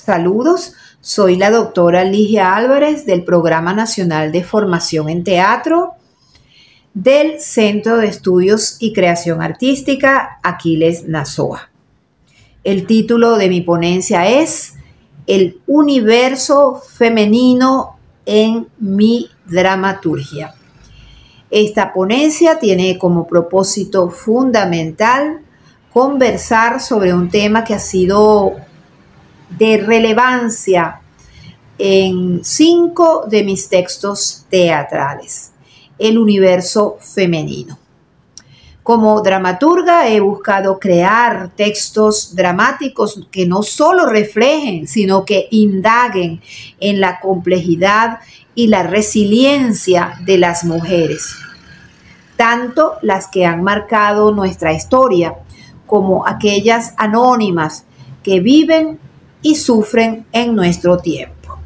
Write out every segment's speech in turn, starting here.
Saludos, soy la doctora Ligia Álvarez del Programa Nacional de Formación en Teatro del Centro de Estudios y Creación Artística Aquiles Nazoa. El título de mi ponencia es El universo femenino en mi dramaturgia. Esta ponencia tiene como propósito fundamental conversar sobre un tema que ha sido de relevancia en 5 de mis textos teatrales, el universo femenino. Como dramaturga he buscado crear textos dramáticos que no solo reflejen, sino que indaguen en la complejidad y la resiliencia de las mujeres, tanto las que han marcado nuestra historia como aquellas anónimas que viven y sufren en nuestro tiempo.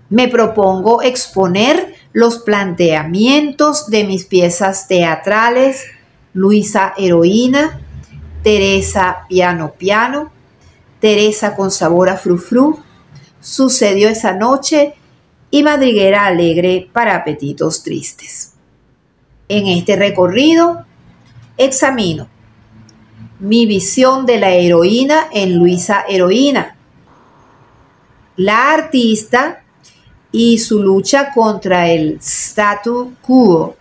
Me propongo exponer los planteamientos de mis piezas teatrales Luisa Heroína, Teresa Piano Piano, Teresa con sabor a frufru, Sucedió esa noche y Madriguera alegre para apetitos tristes. En este recorrido examino mi visión de la heroína en Luisa Heroína, la artista y su lucha contra el statu quo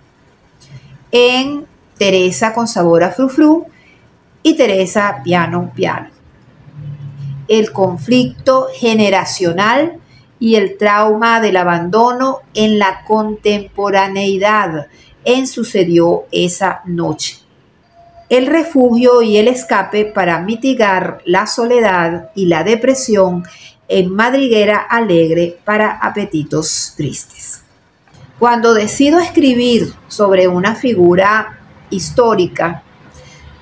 en Teresa con sabor a frufru y Teresa Piano Piano, el conflicto generacional y el trauma del abandono en la contemporaneidad en Sucedió esa noche, el refugio y el escape para mitigar la soledad y la depresión en Madriguera alegre para apetitos tristes. Cuando decido escribir sobre una figura histórica,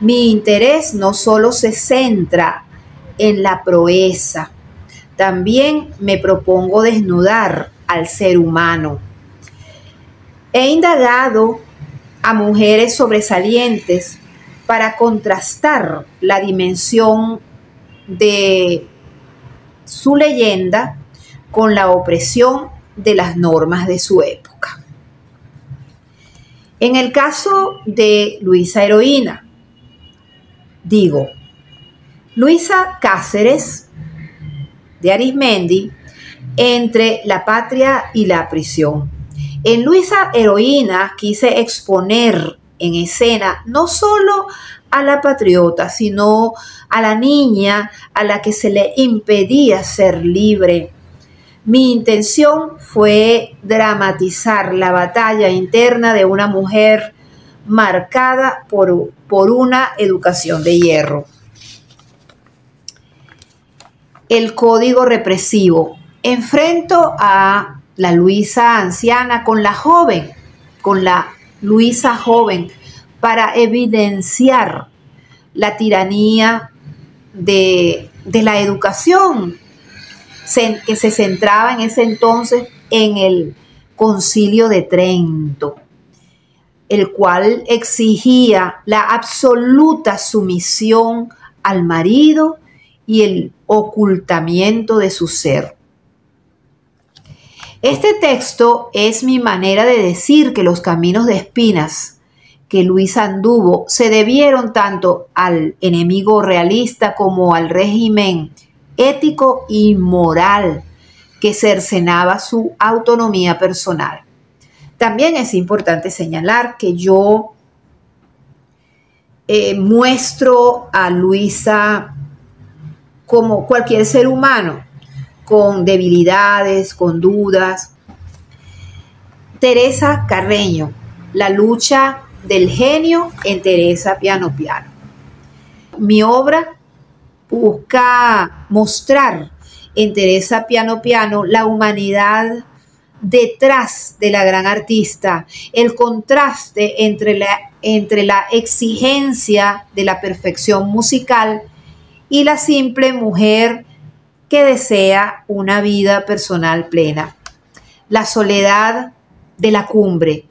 mi interés no solo se centra en la proeza, también me propongo desnudar al ser humano. He indagado a mujeres sobresalientes para contrastar la dimensión de su leyenda con la opresión de las normas de su época. En el caso de Luisa Heroína, digo, Luisa Cáceres de Arismendi, entre la patria y la prisión. En Luisa Heroína quise exponer en escena no solo a la patriota, sino a la niña a la que se le impedía ser libre. Mi intención fue dramatizar la batalla interna de una mujer marcada por una educación de hierro. El código represivo. Enfrento a la Luisa anciana con la joven, con la Luisa joven, para evidenciar la tiranía de la educación que se centraba en ese entonces en el Concilio de Trento, el cual exigía la absoluta sumisión al marido y el ocultamiento de su ser. Este texto es mi manera de decir que los caminos de espinas que Luisa anduvo se debieron tanto al enemigo realista como al régimen ético y moral que cercenaba su autonomía personal. También es importante señalar que yo muestro a Luisa como cualquier ser humano, con debilidades, con dudas. Teresa Carreño, la lucha del genio en Teresa Piano Piano. Mi obra busca mostrar en Teresa Piano Piano la humanidad detrás de la gran artista, el contraste entre la exigencia de la perfección musical y la simple mujer que desea una vida personal plena. La soledad de la cumbre.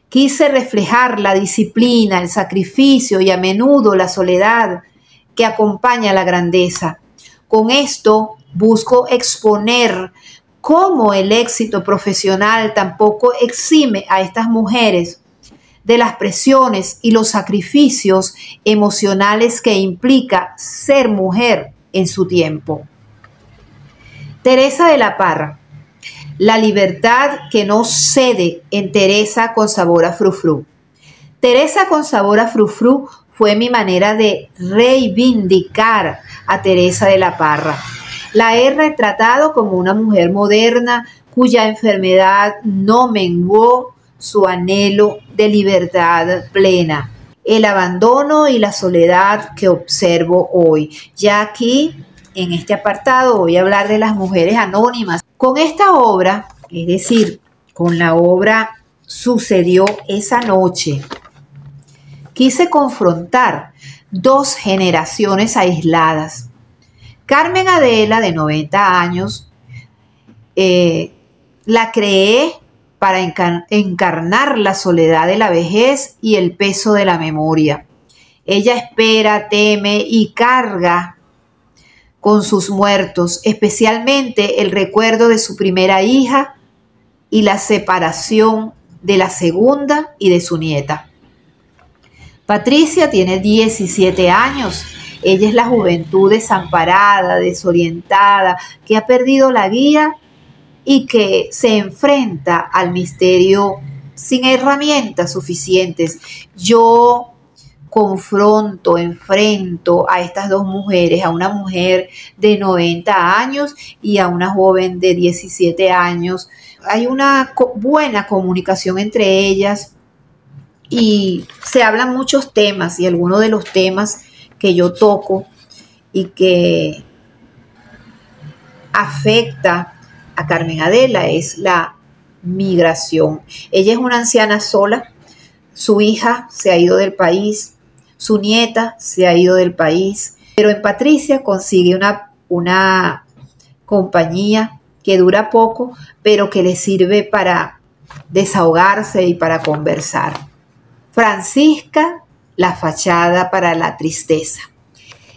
Quise reflejar la disciplina, el sacrificio y a menudo la soledad que acompaña a la grandeza. Con esto Busco exponer cómo el éxito profesional tampoco exime a estas mujeres de las presiones y los sacrificios emocionales que implica ser mujer en su tiempo. Teresa de la Parra. La libertad que no cede en Teresa con sabor a frufru. Teresa con sabor a frufru fue mi manera de reivindicar a Teresa de la Parra. La he retratado como una mujer moderna cuya enfermedad no menguó su anhelo de libertad plena. El abandono y la soledad que observo hoy. Ya aquí, en este apartado, voy a hablar de las mujeres anónimas. Con esta obra, es decir, con la obra Sucedió esa noche, quise confrontar dos generaciones aisladas. Carmen Adela, de 90 años, la creé para encarnar la soledad de la vejez y el peso de la memoria. Ella espera, teme y carga con sus muertos, especialmente el recuerdo de su primera hija y la separación de la segunda y de su nieta. Patricia tiene 17 años. Ella es la juventud desamparada, desorientada, que ha perdido la guía y que se enfrenta al misterio sin herramientas suficientes. Yo enfrento a estas dos mujeres, a una mujer de 90 años y a una joven de 17 años. Hay una buena comunicación entre ellas y se hablan muchos temas, y algunos de los temas que yo toco y que afecta a Carmen Adela es la migración. Ella es una anciana sola, su hija se ha ido del país, su nieta se ha ido del país, pero en Patricia consigue una compañía que dura poco, pero que le sirve para desahogarse y para conversar. Francisca, la fachada para la tristeza.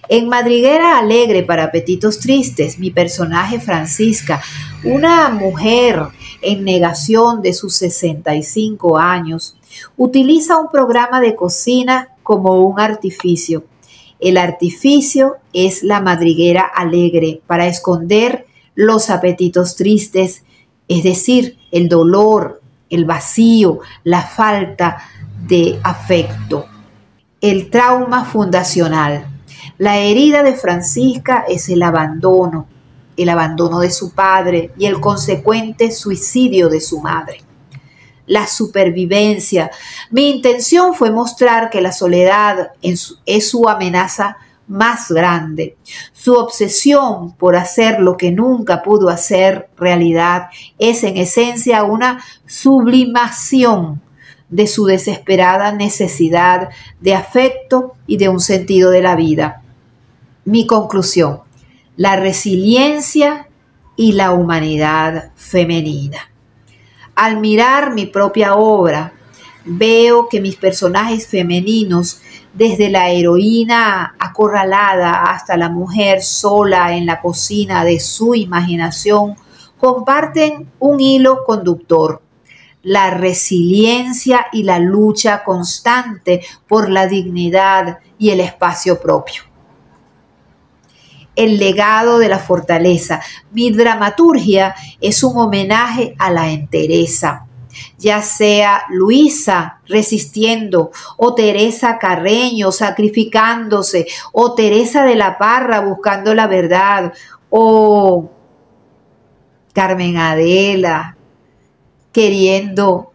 En Madriguera alegre para apetitos tristes, mi personaje Francisca, una mujer en negación de sus 65 años, utiliza un programa de cocina como un artificio. El artificio es la madriguera alegre para esconder los apetitos tristes, es decir, el dolor, el vacío, la falta de afecto. El trauma fundacional. La herida de Francisca es el abandono de su padre y el consecuente suicidio de su madre. La supervivencia. Mi intención fue mostrar que la soledad es su amenaza más grande. Su obsesión por hacer lo que nunca pudo hacer realidad es en esencia una sublimación de su desesperada necesidad de afecto y de un sentido de la vida. Mi conclusión: la resiliencia y la humanidad femenina. Al mirar mi propia obra, veo que mis personajes femeninos, desde la heroína acorralada hasta la mujer sola en la cocina de su imaginación, comparten un hilo conductor: la resiliencia y la lucha constante por la dignidad y el espacio propio. El legado de la fortaleza. Mi dramaturgia es un homenaje a la entereza, ya sea Luisa resistiendo, o Teresa Carreño sacrificándose, o Teresa de la Parra buscando la verdad, o Carmen Adela queriendo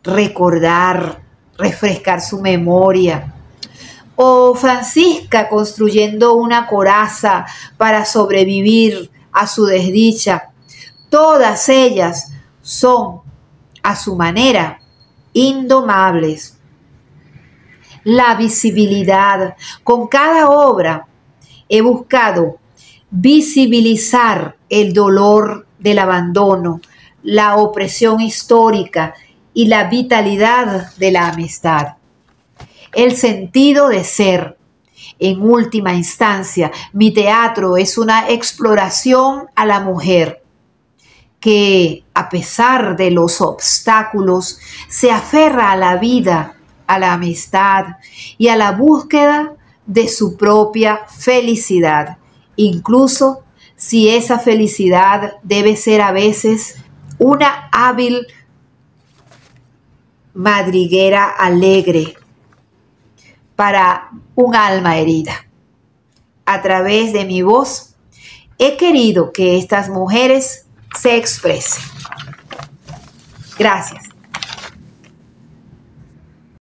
recordar, refrescar su memoria, o Francisca construyendo una coraza para sobrevivir a su desdicha. Todas ellas son, a su manera, indomables. La visibilidad. Con cada obra he buscado visibilizar el dolor del abandono, la opresión histórica y la vitalidad de la amistad. El sentido de ser. En última instancia, mi teatro es una exploración a la mujer que, a pesar de los obstáculos, se aferra a la vida, a la amistad y a la búsqueda de su propia felicidad, incluso si esa felicidad debe ser a veces una hábil madriguera alegre para un alma herida. A través de mi voz, he querido que estas mujeres se expresen. Gracias.